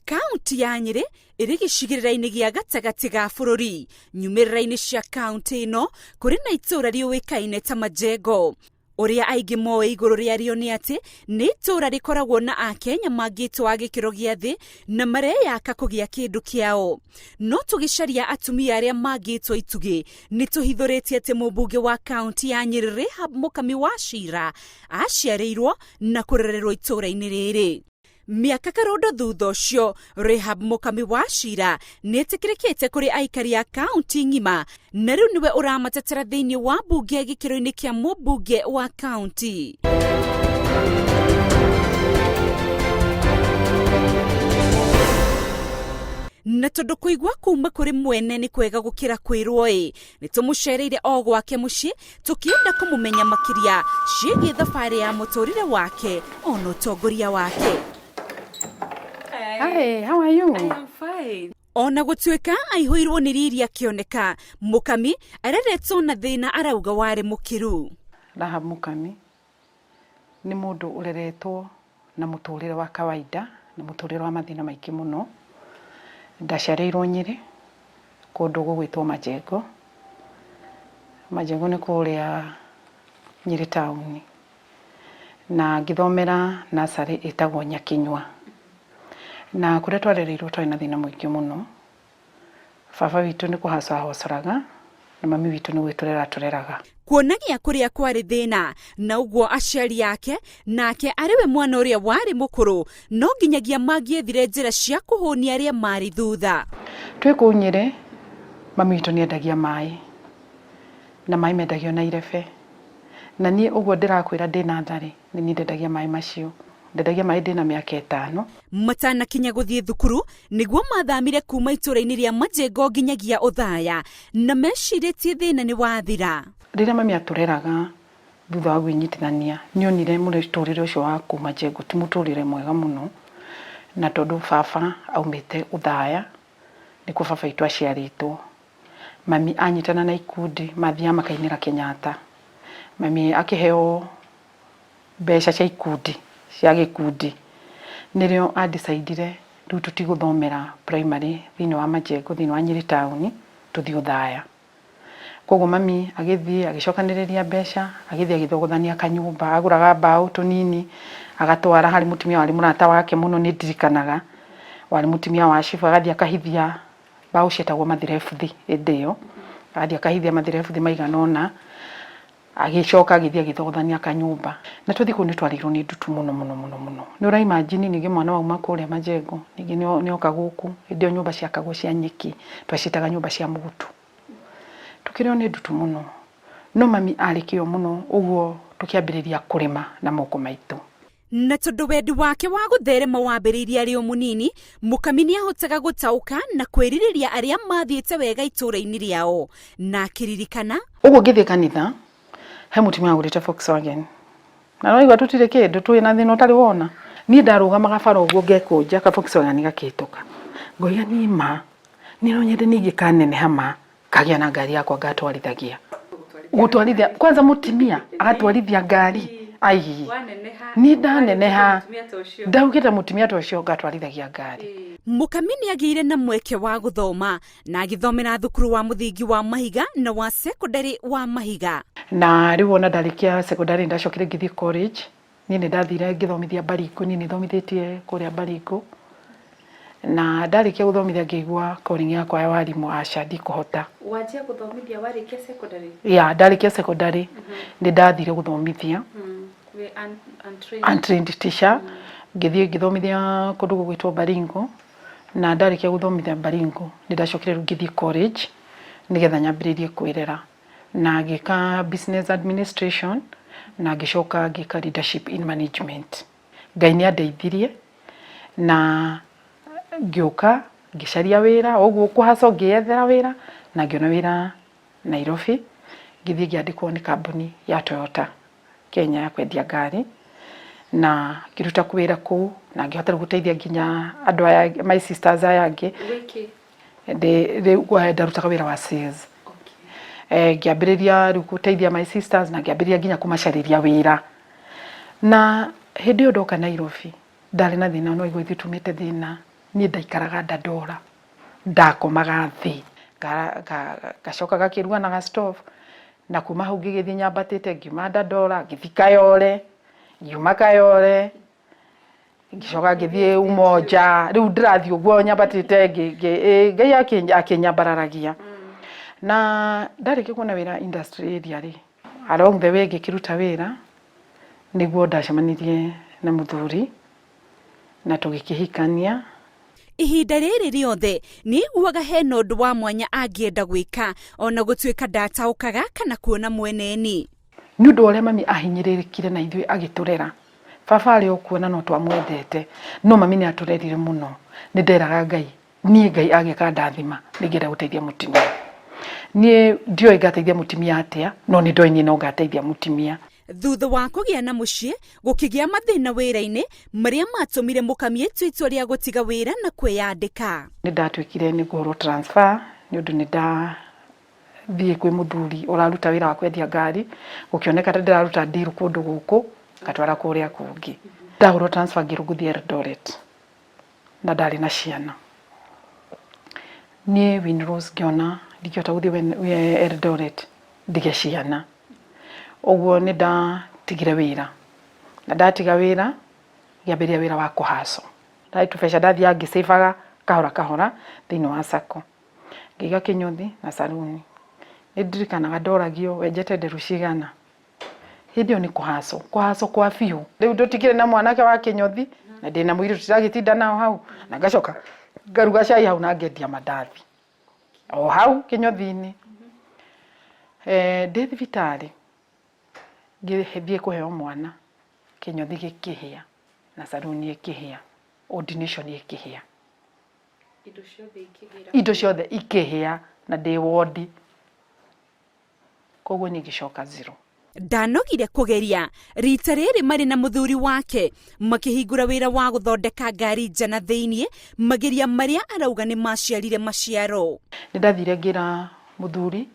Kaunti ya Nyeri iri gicigirira-ini gia gatagati ga bururi nyumirira-ini cia kaunti ino kuri na itura riuikaine ta Majengo. Uria aingi moe iguru riario ni ati ni itura rikoragwo na akenya magitwa gikiro gia thi na mareyaka kugia kindu kiao. No tugicaria atumia aria magitwa itugi ni tuhithuritie ati mumbunge wa kaunti ya Nyeri Rahab Mukami wa Shira aciarirwo na kurererwo itura-ini riri. Miaka karondo thutha ucio Rahab Mukami wa Shira netikirikite kuri aikari ya kaunti ngima na riu niwe uramatetera thiini wa bunge gikiro-ini kia mumbunge wa kaunti. Na tondu kuigwa kuma kuri mwene ni kwega gukira kwirwo ni tumucereire o gwake mucii tukienda kumumenya makiria ciigie thabari ya muturire wake ono utongoria wake. Hi, how are you? I am fine. Ona gutuika aihuirwo ni riri akioneka Mukami areretwo na thina arauga wari mukiru. Rahab Mukami ni mundu ureretwo na muturire wa kawaida na muturire wa mathina maingi muno. Ndaciarirwo Nyeri kundu gugwitwo Majengo. Majengo ni kuria Nyeri town na ngithomera nasari itagwo Nyakinywa. Na kuria twarereirwo twari na thina muingi muno. Baba witu ni kuhacahocaraga na mami witu ni gwiturera tureraga. Kuonagia kuria kwari thina na uguo aciari yake nake ariwe mwana uria wari mukuru no nginyagia magiethire njira cia kuhunia aria mari thutha. Twi ku Nyeri mami witu ni endagia mai na mai mendagio na irebe na nie uguo ndirakwira ndina thari ni ni ndendagia mai macio. Ndendagia mai ndina miaka 5. Matana kinya guthie thukuru niguo mathamire kuma itura-ini ria Majengo nginyagia Uthaya na meciritie thina ni wathira. Riria mami atureraga thutha wa gwinyitithania nionire muturire ucio wa kuma Majengo ti muturire mwega muno na tondu baba aumite Uthaya nikuo baba itu aciaritwo. Mami anyitana na ikundi mathia makainira Kenyatta. Mami akiheo mbeca cia ikundi cia gikundi nirio adicidire riu tutiguthomera primary thini wa Majengo thini wa Nyeri town tuthi Uthaya. Koguo mami agithie agicokaniriria mbeca agithie agithogothania kanyumba aguraga mbao tunini agatwara hari mutumia wari murata wake muno ni ndirikanaga wari mutumia wa Shifu agathie akahithia mbao cietagwo materetha endeyo agathie akahithia materetha maiganona agicoka agithie agithogothania kanyumba na tuthi ku ni twarirwo ni ndutu muno ni ura imagine ni mwana wa uma kuria Majengo ningi ni oka guku endeyo nyumba ciakagwo cia nyeki twacitaga nyumba cia mugutu tukirio ni ndutu muno no mami arikio muno uguo tukiambiriria kurima na moko maitu. Na tondu wendi wake wa gutherema wambiriria ri munini Mukami ni ahotaga gutauka na kwiririria aria mathiete wega itura-ini riao na akiririkana uguo ngithie kanitha he mutumia agurite Volkswagen na no igwa tutire kindu twi na thina utari wona ni ndarugamaga bara uguo ngekunja ka Volkswagen gakituka ngoiga ni ma ni no nyende ningi kanene hama kagia na ngari yakwa ngatwarithagia gutwarithia kwanza mutumia agatwarithia ngari ai ni ndaneneha ndaugite mutumia tocio ngatwarithagia ngari. Mukami ni agire na mweke wa guthoma na agithomera thukuru wa muthingi wa Mahiga na wa secondary wa Mahiga. Na riu ona ndarikia secondary ndacokire ngithi college ni ndathire ngithomithia Baringo ni thomithitie kuria Baringo na ndarikia guthomithia ngigwa calling yakwa ya warimu aca ndikuhota. Wanjia guthomithia warikia secondary? Ya ndarikia secondary ni ndathire guthomithia untrained teacher ngithie ngithomithia kundu gugwitwo Baringo na ndarikia guthomithia Baringo ni ndacokire ngithi college nigetha nyambiririe kwirera na ngika business administration na ngicoka ngika leadership in management. Ngai ni andeithirie na ngioka ngicaria wira uguo kuhaco ngiethera wira na ngiona wira Nairobi ngithie ngiandikwo ni kambuni ya Toyota Kenya ya kwendia ngari na ngiruta kuwira ku na ngihota guteithia nginya andu aya my sisters aya angi wiki de ndaruta wira wa sales. Ngiambiriria riu guteithia my sisters na ngiambiriria nginya kumacariria wira na hindi yo ndoka Nairobi ndari na thina no igwithi tumite thina niĩ ndaikaraga ndandora ndakomaga thĩ gacoka gakiruga na stove na kuma hau ngigithii nyambatite ngiuma ndandora ngithii Kayole ngiuma Kayole ngicoka ngithii Umoja riu ndirathii uguo nyambatite ngai akinyambararagia na ndariki kuona wira industry area ri along the way ngikiruta wira niguo ndacemanirie na muthuri na tugikihikania. Ihinda rĩrĩ rĩothe nĩ iguaga hena ũndũ wa mwanya angĩenda gwĩka ona gũtuĩka ndataũkaga kana kuona mweneni. Nĩ ũndũ ũrĩa mami ahinyĩrĩrĩkire na ithuĩ agĩtũrera. Baba arĩ o kuona no twamwendete no mami nĩ atũrerire mũno. Nĩ nderaga Ngai niĩ Ngai agĩka ndathima nĩngĩenda gũteithia mũtumia. Niĩ ndioĩ ngateithia mũtumia atĩa no nĩ ndoĩ niĩ no ngateithia mũtumia. Thutha wa kũgĩa na mũciĩ gũkĩgĩa mathĩna wĩra-inĩ marĩa matũmire Mukami ĩtue itua rĩa gũtiga wĩra na kwĩyandĩka. Nĩ ndatuĩkire nĩ kũhũrwo transfer nĩ ũndũ nĩ ndathiĩ kwĩ mũthuri ũraruta wĩra wa kwendia ngari gũkĩoneka ta ndĩraruta deal kũndũ gũkũ ngatwara kũrĩa kũngĩ. Ndahũrwo transfer ngĩrũgũthia Eldoret na ndarĩ na ciana. Niĩ Winrose ngĩona ndingĩhota gũthiĩ Eldoret ndige ciana. Oguo nĩ ndatigire wĩra na ndatiga wĩra ngĩambĩrĩria wĩra wa kũhaco. Ndarĩ tũbeca ndathiaga ngĩsĩbaga kahora kahora thĩinĩ wa sacco. Ngĩiga kĩnyũthi na saluni. Nĩ ndirikanaga ndoragio wenjete nderu cigana. Hĩndĩ ĩyo nĩ kũhaco kwa biũ. Rĩu ndũtigire na mwanake wa kĩnyũthi na ndĩna mũirĩtu tũragĩtinda nao hau na ngacoka ngaruga cai hau na ngendia mandathi. O hau kĩnyũthi-inĩ. Ndĩ thibitarĩ ngĩthiĩ kũheo mwana kĩnyũthi gĩkĩhĩa na saluni ĩkĩhĩa ordination ĩkĩhĩa indo ciothe ikĩhĩa na ndĩ wodi koguo nĩ ngĩcoka zero. Ndanogire kũgeria rita rĩrĩ marĩ na mũthuri wake makĩhingũra wĩra wa gũthondeka ngari nja na thĩinĩ mageria marĩa arauga nĩ maciarire maciaro. Nĩ ndathire ngĩra mũthuri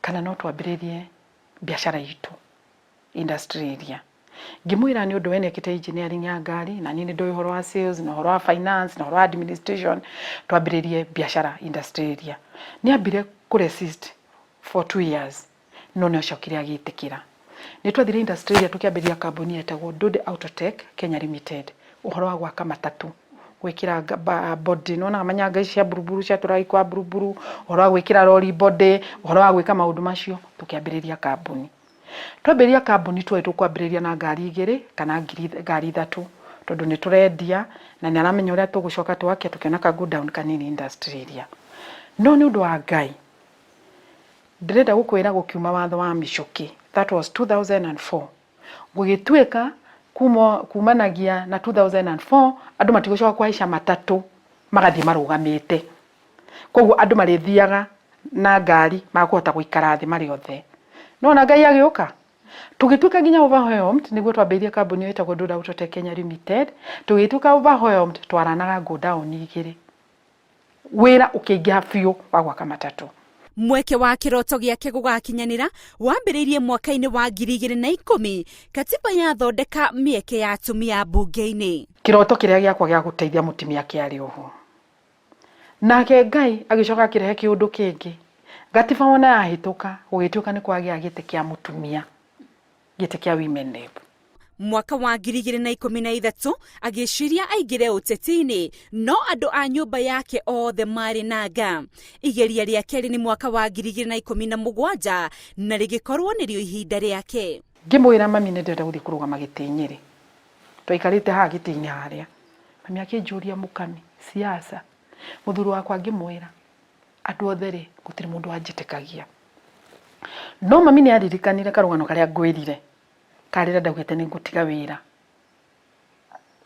kana no twambĩrĩrie biacara itũ industry area. Ngĩmwĩra nĩ ũndũ we nĩekĩte engineering ya ngari na niĩ nĩ ndoĩ ũhoro wa sales na ũhoro wa finance na ũhoro wa administration twambĩrĩrie biacara industry area. Nĩ ambire kũresist for 2 years no nĩ ocokire agĩtĩkĩra. Nĩ twathire industry area tũkĩambĩrĩria kambuni yetagwo Dude Autotech Kenya Limited. Ũhoro wa gwaka matatũ gwĩkĩra body no na manyanga cia buruburu cia tũragi kwa buruburu, ũhoro wa gwĩkĩra lorry body, ũhoro wa gwĩka maũndũ macio tũkĩambĩrĩria kambuni. Twambĩrĩria kambuni twambĩrĩria na ngari 2 kana ngari 3 tondũ nĩ tũrendia na nĩ aramenya ũrĩa tũgũcoka twake tũkĩona ka go down kanini industry area. No nĩ ũndũ wa Ngai ndĩrenda gũkwĩra gũkiuma watho wa mĩcũki that was 2004 gũgĩtuĩka kumanagia na 2004 andũ matigũcoka kuhaica matatũ magathiĩ marũgamĩte. Koguo andũ marĩthiaga na ngari makũhota gũikara thĩ marĩ othe. No na Ngai agĩũka tũgĩtuĩka nginya overwhelmed nĩguo twambĩrĩrie kambuni ĩtagwo Dude Autotech Kenya Limited. Tũgĩtuĩka overwhelmed twaranaga go down 2 wĩra ũkĩingĩha biũ wa gwaka matatũ. Mweke wa kĩroto gĩake gũgakinyanĩra wambĩrĩirie mwaka-inĩ wa 2010 katiba yathondeka mĩeke ya atumia mbunge-inĩ. Kĩroto kĩrĩa gĩakwa gĩa gũteithia mũtumia kĩarĩ oho. Nake Ngai agĩcoka akĩrehe kĩũndũ kĩngĩ. Gatiba wona yahĩtũka gũgĩtuĩka nĩ kwagĩa gĩtĩ kĩa mũtumia, gĩtĩ kĩa women rep. Mwaka wa 2013 agĩciria aingĩre ũteti-inĩ no andũ a nyũmba yake othe marĩ nanga. Igeria rĩa kerĩ nĩ mwaka wa 2017 na rĩgĩkorwo nĩrĩo ihinda rĩake. Ngĩmwĩra mami nĩ ndĩrenda gũthiĩ kũrũgama gĩtĩ Nyeri. Twaikarĩte haha gĩtĩ-inĩ harĩa. Mami akĩnjũria Mukami siasa. Mũthuri wakwa ngĩmwĩra andũ othe rĩ gũtirĩ mũndũ anjĩtĩkagia. No mami nĩ aririkanire karũgano karĩa ngwĩrire. Karĩra ndaugĩte nĩ ngũtiga wĩra.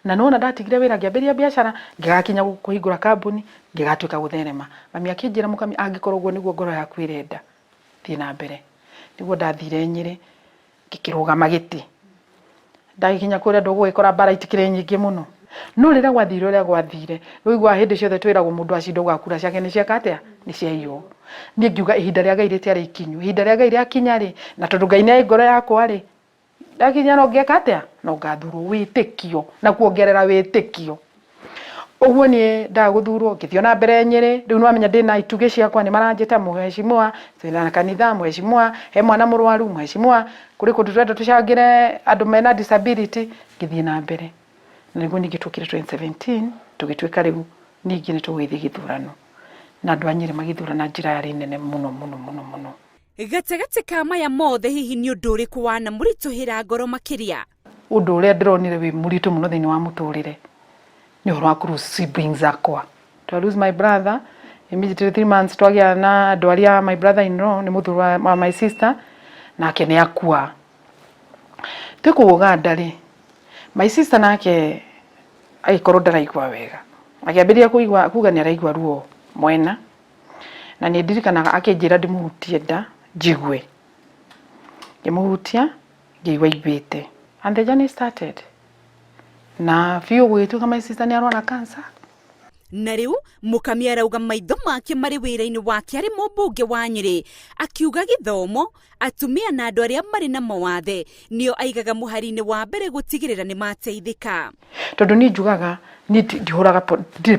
Na nona ndatigire wĩra ngĩambĩrĩria biacara ngĩgakinya kũhingũra kambuni ngĩgatuĩka gũtherema. Mami akĩnjĩra Mukami angĩkorwo ũguo nĩguo ngoro yaku ĩrenda thiĩ na mbere. Nĩguo ndathire Nyeri ngĩkĩrũgama gĩtĩ. Ndagĩkinya kũrĩa ndũgũgĩkora mbara itikĩrĩ nyingĩ mũno. No rĩrĩa gwathire ũrĩa gwathire rĩu hĩndĩ ciothe twĩragwo mũndũ acindwo gwakura ciake nĩ ciaka atĩa nĩ ciaiywo. Niĩ ngiuga ihinda rĩa Ngai rĩtiarĩ ikinyu. Ihinda rĩa Ngai rĩakinya rĩ na tondũ Ngai nĩ ngoro yakwa rĩ ndakinya no ngĩka atĩa no ngathurwo wĩtĩkio na kuongerera wĩtĩkio. Uguo nie ndaguthurwo ngithio na mbere Nyeri riu nwamenya ndina ituge ciakwa ni maranjita muheshimiwa twina kanitha muheshimiwa he mwana murwaru muheshimiwa kuri kundu twenda tucangire andu mena disability ngithie na mbere na niguo ningitukire 2017 tugitwika riu ningi ni tugwithi githurano na andu a Nyeri magithurana njira yari nene muno. Gatagati ka maya mothe hihi ni undu uriku wana murituhira ngoro makiria? Undu uria ndironire wi muritu muno thiini wa muturire ni horo akuru siblings akwa. To lose my brother immediately 3 months twagia na dwaria my brother in law ni muthuru wa my sister nake ni akua. Tukuga ndari my sister nake aikorwo ndaraigwa wega. Akiambiria kuga ni araigwa ruo mwena na ni ndirikanaga akinjira ndimuhutie nda jigwe. Ngimuhutia ngiigwa ibite and the journey started. Na fiyo gwitu kama sister ni arwana cancer. Na riu Mukami arauga maitho make mari wira-ini wake ari mumbunge wa Nyeri akiuga githomo atumia na andu aria mari na mawathe nio aigaga muhari-ini wa mbere gutigirira ni mateithika. Tondu ni njugaga ni ndihuraga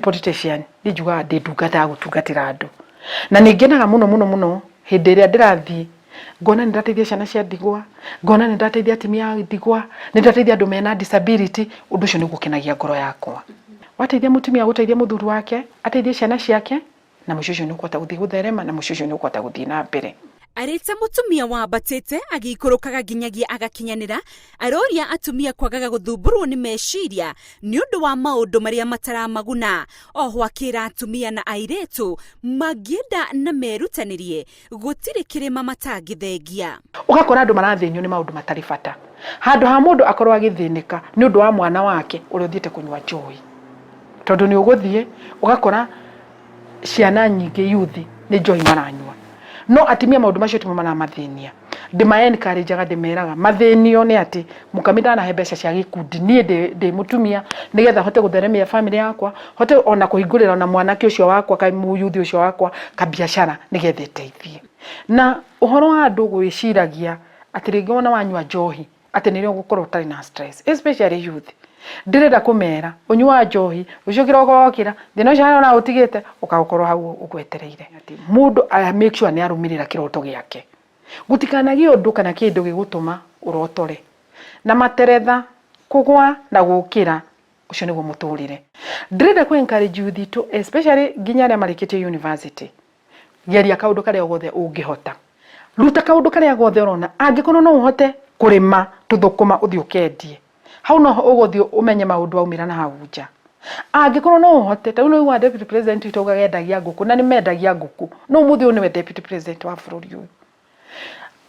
politician ni njugaga ndindungata gutungatira andu na ningenaga muno hindi iria ndirathii ngona nirateithia ciana cia ndigwa ngona nirateithia atumia ndigwa nirateithia andu mena disability undu ucio ni gukenagia ngoro yakwa. Wateithia mutumia guteithia muthuri wake ateithia ciana ciake na mucio ucio ni ukwata guthii gutherema na mucio ucio ni ukwata guthii na mbere. Areta mutumia wa batete agikurukaga ginyagia agakinyanira aroria atumia kwagaga guthumburwo ni meciria ni undu wa maundu maria mataramaguna. Oho akira atumia na airetu magienda na merutanirie gutiri kirima matangithengia. Ugakora andu marathinio ni maundu matari bata. Handu ha mundu akorwo agithinika ni undu wa mwana wake uri uthiite kunywa njohi. Tondu ni uguthie ugakora ciana nyingi yuthi ni njohi maranywa. No atimia maundu macio timana mathinia. Ndima encourage ndimeraga mathinio ni ati Mukami ndana he mbeca cia gikundi nie ndi mutumia nigetha hote gutheremia family yakwa hote ona kuhingurira na mwanake ucio wakwa kai muyuthi ucio wakwa ka biashara nigetha teithie. Na uhoro wa andu gwiciragia ati ringi wona wanywa njohi ati nirio gukorwo tari na stress especially youth. Ndirenda kumera unywa njohi ucio kiroko okira thina ucio na utigite ukagukorwo hau ugwetereire ati mundu make sure ni arumirira kiroto giake gutikanagi undu kana kindu gigutuma urotore na materetha kugwa na gukira ucio niguo muturire. Ndirenda ku encourage youth to especially ginya aria marikite university geria kaundu karia gothe ungihota ruta kaundu karia gothe urona angikorwo no uhote kurima tuthukuma uthio kendie hau no uguthio umenye maundu aumira na hau nja. Angikorwo no uhote ta no wa deputy president itoga gendagia nguku na ni mendagia nguku no muthio ni deputy president wa bururi uyu.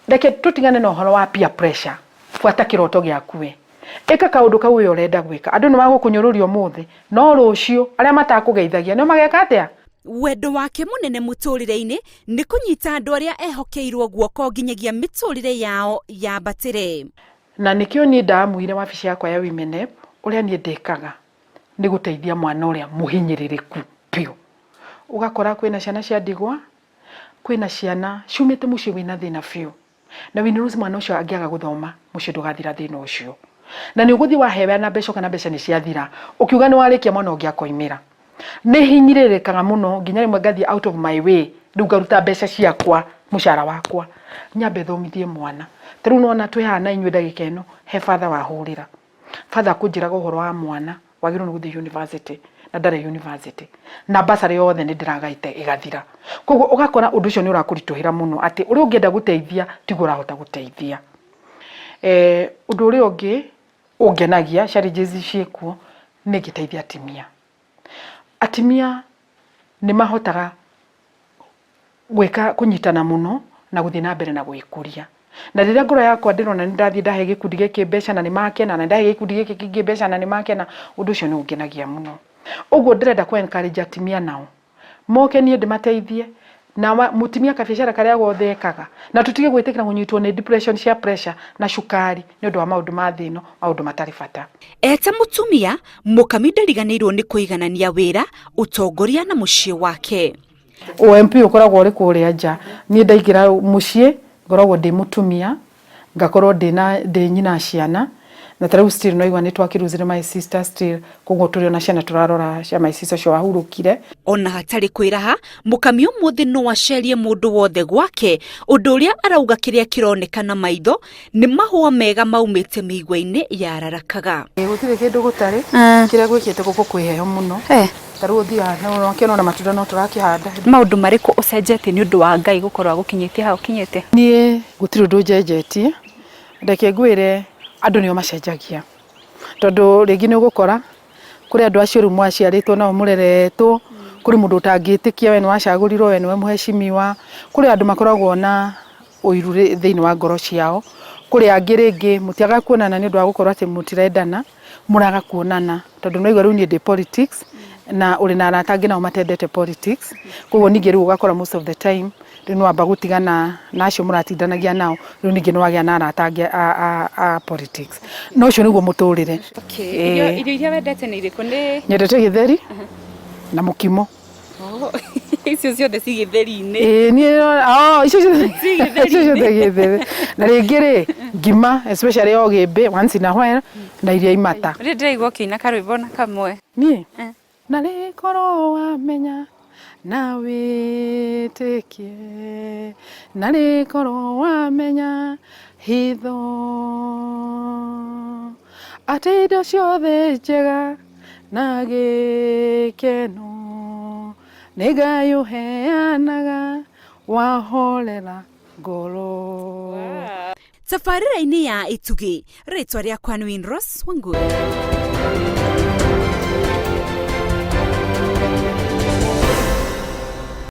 Reke tutigane no horo wa peer pressure fuata kiroto giaku we eka kaundu kau yo urenda gwika andu no magukunyururio muthi no rucio aria matakugeithagia no mageka atia. Wendo wake munene muturire-ini ni kunyita andu aria ehokeirwo guoko ginyagia miturire yao ya batire. Na nikio ni ndamwire wabici yakwa ya women rep uria ni ndekaga ni guteithia mwana uria muhinyiririku pio. Ugakora kwina ciana cia ndigwa kwina ciana ciumite mucio wina thina pio na wina ruzi mwana ucio angiaga guthoma mucio ndugathira thina ucio na ni uguthi wahewe na mbeca kana mbeca ni ciathira ukiuga ni warikia mwana ungi akoimira ni hinyiririkaga muno nginya rimwe ngathie out of my way ndugaruta mbeca ciakwa mushara wakwa nyambe thomithie mwana. Teru nona twihana inywe ndagika ino he father wahurira father kunjiraga uhoro wa mwana wagirwo ni guthie university na ndare university na basari yothe ni ndiragaite igathira. Koguo ugakora undu ucio ni urakurituhira muno ati uri ungienda guteithia tigura hota guteithia. Undu uri ungi ungenagia challenges ciekuo ni giteithia atimia. Atimia ni mahotaga gwika kunyitana muno na guthie na mbere na gwikuria. Na riria ngoro yakwa ndirona ni ndathie ndahe gikundi giki mbeca na ni make na ndahe gikundi giki kingi mbeca na ni make na undu ucio ni ungenagia muno. Uguo ndirenda ku encourage atimia nao moke nie ndimateithie na mutimia ka biashara karia gothe ekaga na tutige gwitikira kunyitwo ni depression cia pressure na shukari ni undu wa maundu ma thino maundu matari bata. Eta mutumia Mukami ndariganirwo ni kuiganania wira utongoria na mucie wake. OMP ukoragwo uri kuria nja ni ndaigira mucie ngoragwo ndi mutumia ngakorwo ndi nyina ciana na tarau still no igwa ni twakiruzire my sister still koguo turi ona ciana turarora cia my sister cio wahurukire. Ona hatari kwiraha Mukami umuthi no acerie mundu wothe gwake undu uria arauga kiria kironekana maitho ni mahua mega maumite migwa-ini ya Rarakaga. Gutire kindu gutari kiria gwikite guku kwiheo muno tarau uthia no kiona na matunda no turakihanda. Maundu mariku ucenjetie ni undu wa Ngai gukorwa gukinyitie hau kinyite? Nie gutire undu njenjetie ndeke ngwire andu nio macenjagia tondu ringi ni ugukora kuri andu acio rumu aciaritwo nao mureretwo kuri mundu utangitikia we ni wacagurirwo we ni we muheshimiwa kuri andu makoragwo na uiru thiini wa ngoro ciao kuri angi ringi mutiaga kuonana ni undu wa gukorwo ati mutirendana muraga kuonana tondu no igwa riu ni politics na uri na arata angi nao matendete politics koguo ningi riu ugakora most of the time riu no amba gutigana na acio muratindanagia nao riu ningi no agia na arata angi a politics no cio niguo muturire. Irio iria wendete ni iriku? Ni nyendete githeri na mukimo. Icio ciothe ci githeri-ini? Ni icio ciothe githeri na ringi ri ngima especially o gimbi once in a while na iria imata. Ri ndiraigua ukiina karwimbo na kamwe ni na rikorwo wamenya na witikie na rikorwo wamenya hitho ati indo ciothe njega na gikeno ni Ngai uheanaga wahorera ngoro. Tabarĩra-inĩ ya Itugi, rĩtwa rĩakwa nĩ Winrose Wangui.